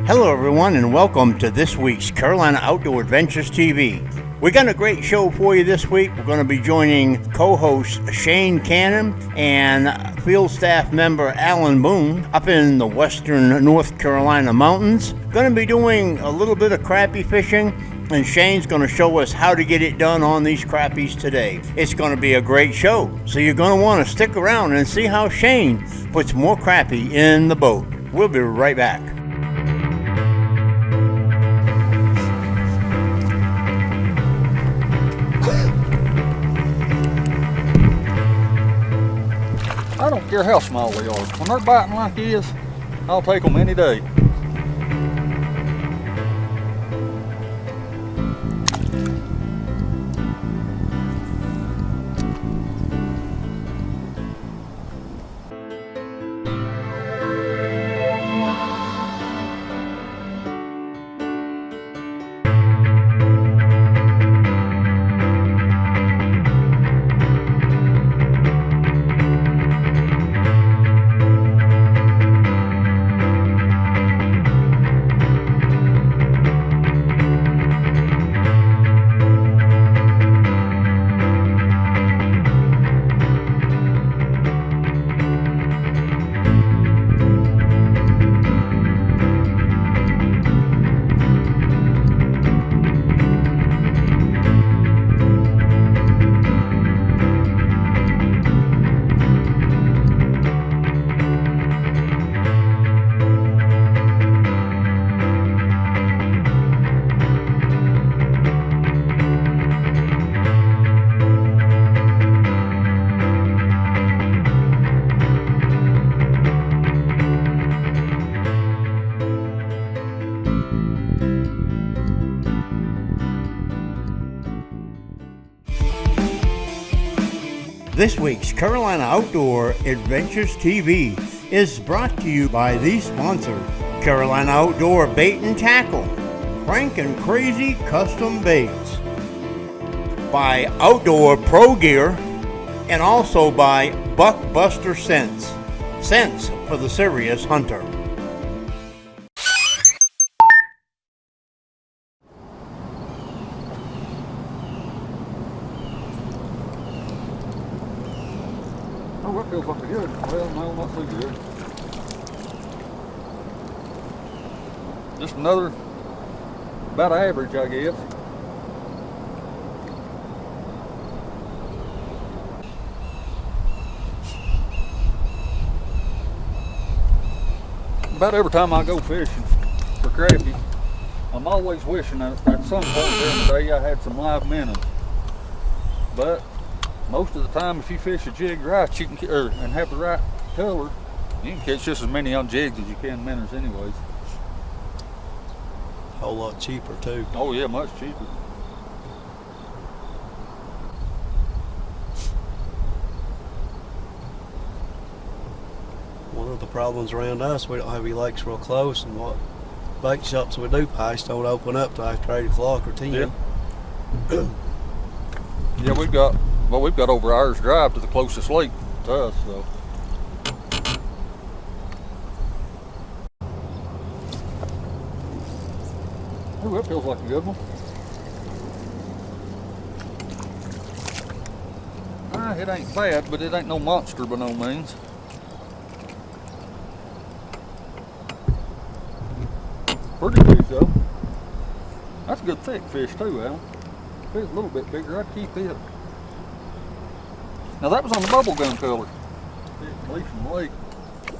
Hello everyone and welcome to this week's Carolina Outdoor Adventures TV. We got a great show for you this week. We're going to be joining co-host Shane Cannon and field staff member Alan Boone up in the western North Carolina mountains. Going to be doing a little bit of crappie fishing, and Shane's going to show us how to get it done on these crappies today. It's going to be a great show, so you're going to want to stick around and see how Shane puts more crappie in the boat. We'll be right back. I don't care how small they are. When they're biting like this, I'll take them any day. This week's Carolina Outdoor Adventures TV is brought to you by these sponsors: Carolina Outdoor Bait and Tackle, Crank and Crazy Custom Baits, by Outdoor Pro Gear, and also by Buckbuster Scents, scents for the serious hunter. Oh, that feels like a good. Well, no, not so good. Just another, about average, I guess. About every time I go fishing for crappie, I'm always wishing that at some point during the day I had some live minnows. But most of the time, if you fish a jig right, you can, and have the right color, you can catch just as many on jigs as you can minnows anyways. A whole lot cheaper too. Oh yeah, much cheaper. One of the problems around us, we don't have any lakes real close, and what bait shops we do pass don't open up till after 8 o'clock or 10. Yeah. Yeah, we've got over an hour's drive to the closest lake to us, so. Oh, that feels like a good one. It ain't bad, but it ain't no monster by no means. Pretty big though. That's a good thick fish too, Al. If it was a little bit bigger, I'd keep it. Now that was on the bubble gum color. At least from the lake.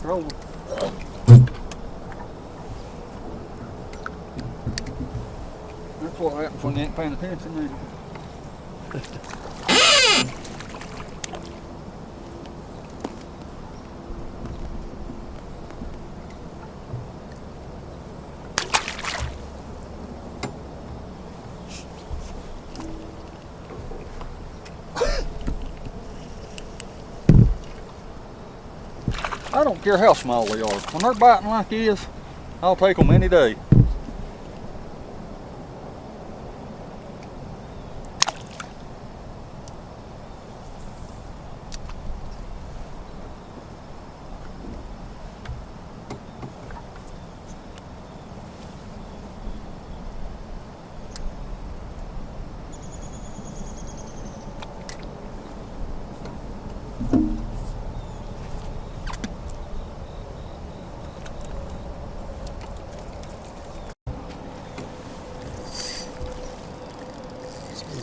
Roll. That's what happens when you ain't paying attention, ain't it? I don't care how small they are. When they're biting like this, I'll take them any day.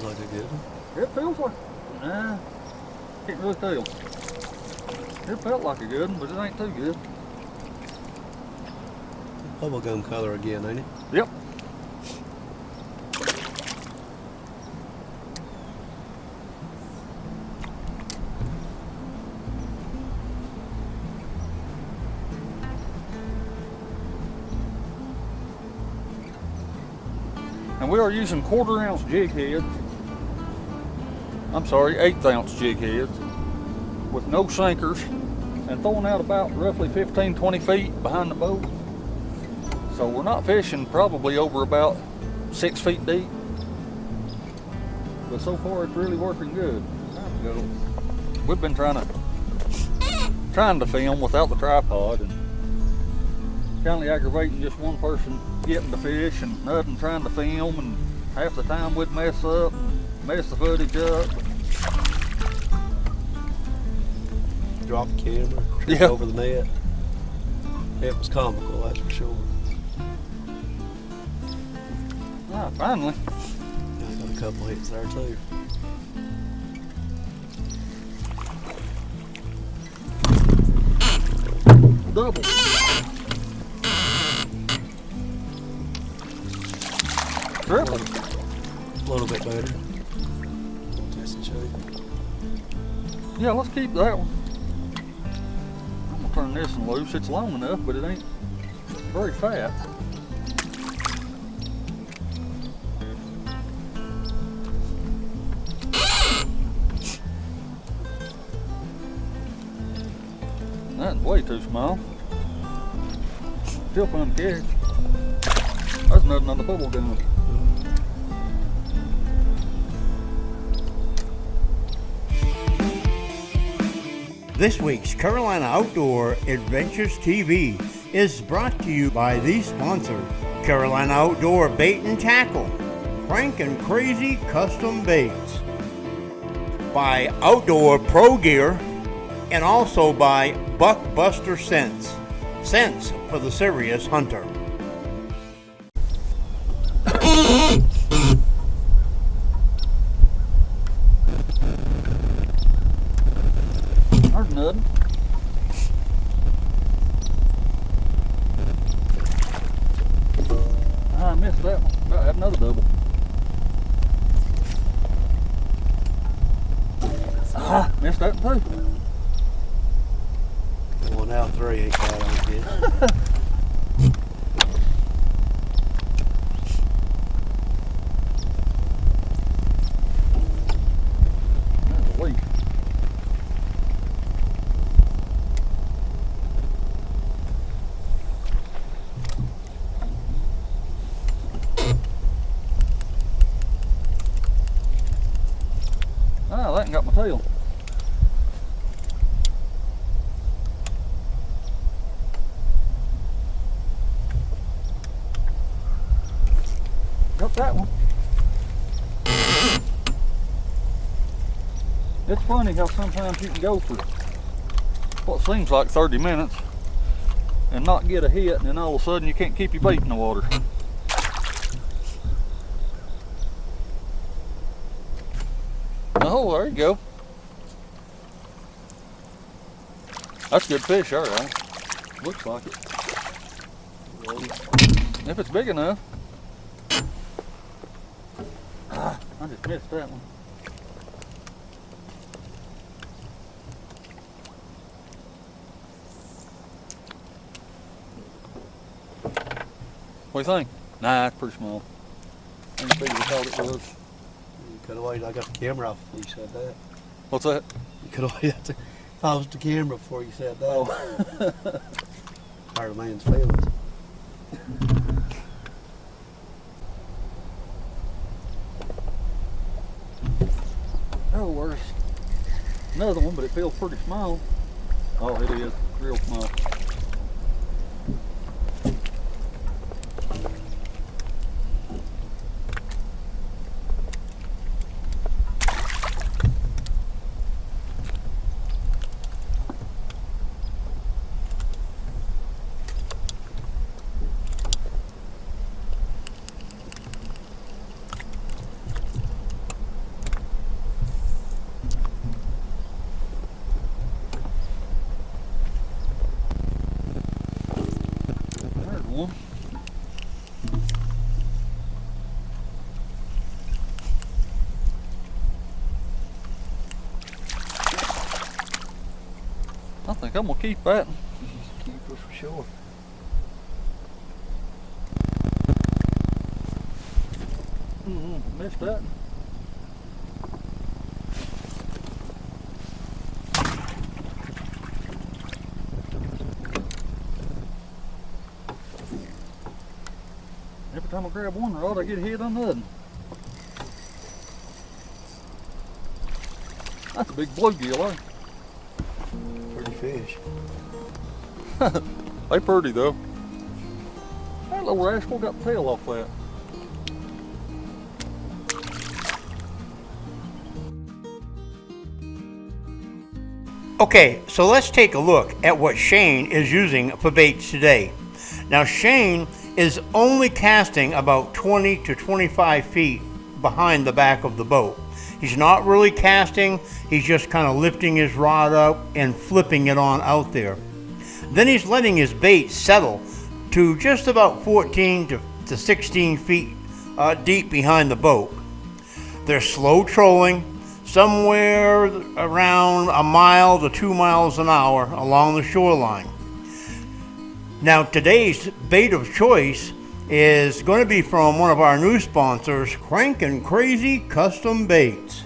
Feels like a good one. It feels like, nah, can't really tell. It felt like a good one, but it ain't too good. Bubblegum color again, ain't it? Yep. And we are using 1/4 ounce jig heads. I'm sorry, 1/8 ounce jig heads with no sinkers and throwing out about roughly 15-20 feet behind the boat. So we're not fishing probably over about 6 feet deep. But so far it's really working good. We've been trying to film without the tripod, and kind of aggravating just one person getting the fish and nothing trying to film, and half the time we'd mess up and mess the footage up. Drop the camera, Yeah. over the net. It was comical, that's for sure. Ah, finally. I got a couple hits there too. Double. Triple. A little bit better. Test and show you. Yeah, let's keep that one. I'm gonna turn this one loose. It's long enough, but it ain't very fat. That's way too small. Still fun to catch. There's nothing on the bubble gum. This week's Carolina Outdoor Adventures TV is brought to you by these sponsors: Carolina Outdoor Bait and Tackle, Frank and Crazy Custom Baits, by Outdoor Pro Gear, and also by Buckbuster Scents, scents for the serious hunter. There's nothing. I missed that one. About had another double. Ah, missed that one too. Well, now 3 ain't bad on it. That's a leak. Ah, that ain't got my tail. Got that one. It's funny how sometimes you can go for what seems like 30 minutes and not get a hit, and then all of a sudden you can't keep your bait in the water. Oh, there you go. That's good fish, there, Alan. Looks like it. If it's big enough. Ah, I just missed that one. What do you think? Nah, it's pretty small. Ain't as big as I thought it was. You could have waited. I got the camera off before you said that. What's that? You could have waited to pause the camera before you said that. Oh. Hurt a man's feelings. Oh, there's another one, but it feels pretty small. Oh, it is. Real small. I think I'm gonna keep that. Keeper for sure. Missed that. Every time I grab one rod, I get hit on another. That's a big bluegill, eh? Pretty fish. They pretty though. That little rascal got the tail off that. Okay, so let's take a look at what Shane is using for baits today. Now Shane is only casting about 20 to 25 feet behind the back of the boat. He's not really casting, he's just kind of lifting his rod up and flipping it on out there. Then he's letting his bait settle to just about 14 to 16 feet deep behind the boat. They're slow trolling, somewhere around a mile to 2 miles an hour along the shoreline. Now today's bait of choice is going to be from one of our new sponsors, Crankin' Crazy Custom Baits.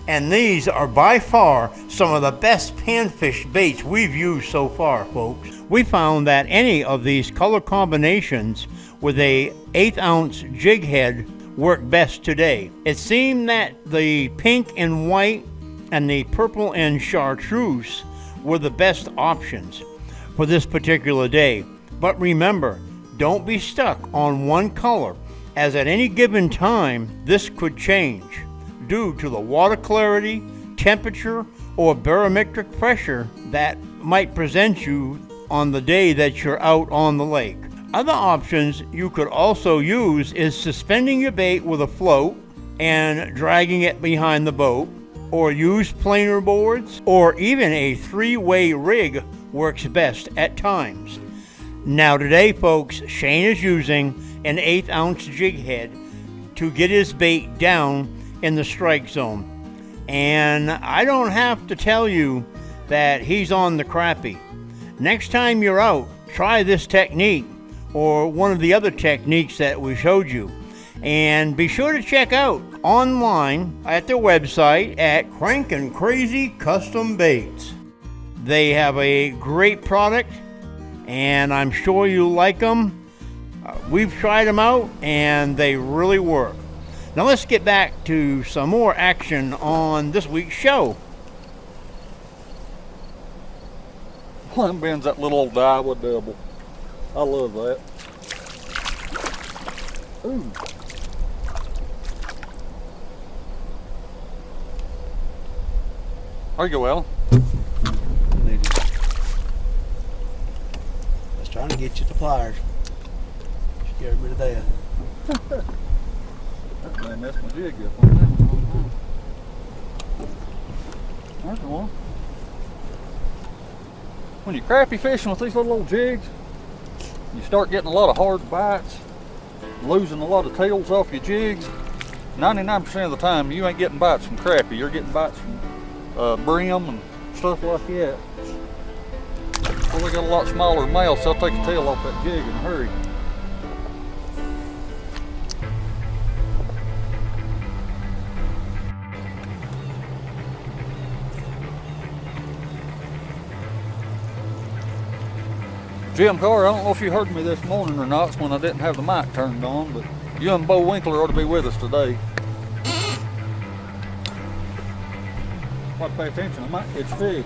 And these are by far some of the best panfish baits we've used so far, folks. We found that any of these color combinations with a 1/8 ounce jig head work best today. It seemed that the pink and white and the purple and chartreuse were the best options for this particular day. But remember, don't be stuck on one color, as at any given time this could change due to the water clarity, temperature, or barometric pressure that might present you on the day that you're out on the lake. Other options you could also use is suspending your bait with a float and dragging it behind the boat, or use planer boards, or even a 3-way rig works best at times. Now today, folks, Shane is using an 1/8 ounce jig head to get his bait down in the strike zone. And I don't have to tell you that he's on the crappie. Next time you're out, try this technique or one of the other techniques that we showed you. And be sure to check out online at their website at Crankin' Crazy Custom Baits. They have a great product, and I'm sure you like them. We've tried them out, and they really work. Now let's get back to some more action on this week's show. Climb bends that little old Iowa double. I love that. Ooh. There you go, Alan. I was trying to get you the pliers. Scared me to death. That man messed my jig up on that one. There's the one. When you're crappie fishing with these little old jigs, you start getting a lot of hard bites, losing a lot of tails off your jigs. 99% of the time, you ain't getting bites from crappie. You're getting bites from bream and stuff like that. Well, they got a lot smaller mouths, so they'll take the tail off that jig in a hurry. Jim Carr, I don't know if you heard me this morning or not, it's when I didn't have the mic turned on, but you and Bo Winkler ought to be with us today. Got to pay attention, I might catch fish.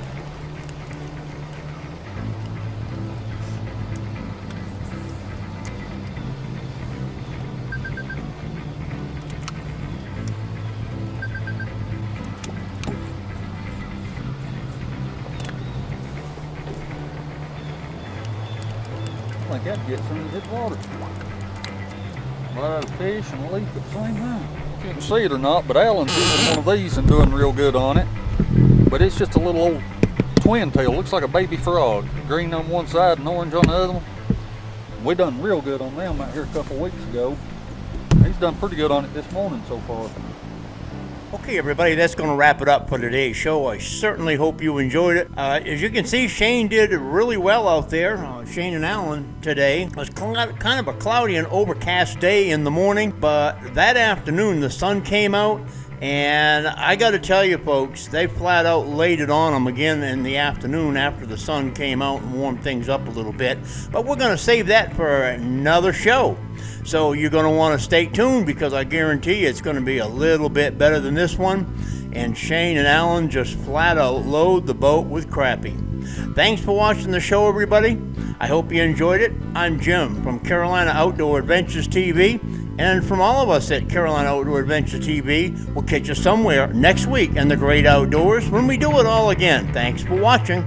I think I'd get some of this water. Right out of fish and a leaf at the same time. If you can see it or not, but Alan's using one of these and doing real good on it. But it's just a little old twin tail, looks like a baby frog. Green on one side and orange on the other one. We done real good on them out here a couple weeks ago. He's done pretty good on it this morning so far. Okay, everybody, that's going to wrap it up for today's show. I certainly hope you enjoyed it. As you can see, Shane did really well out there. Shane and Alan today. It was kind of a cloudy and overcast day in the morning, but that afternoon the sun came out, and I got to tell you, folks, they flat out laid it on them again in the afternoon after the sun came out and warmed things up a little bit. But we're going to save that for another show. So you're going to want to stay tuned, because I guarantee you it's going to be a little bit better than this one. And Shane and Alan just flat out load the boat with crappie. Thanks for watching the show, everybody. I hope you enjoyed it. I'm Jim from Carolina Outdoor Adventures TV. And from all of us at Carolina Outdoor Adventures TV, we'll catch you somewhere next week in the great outdoors when we do it all again. Thanks for watching.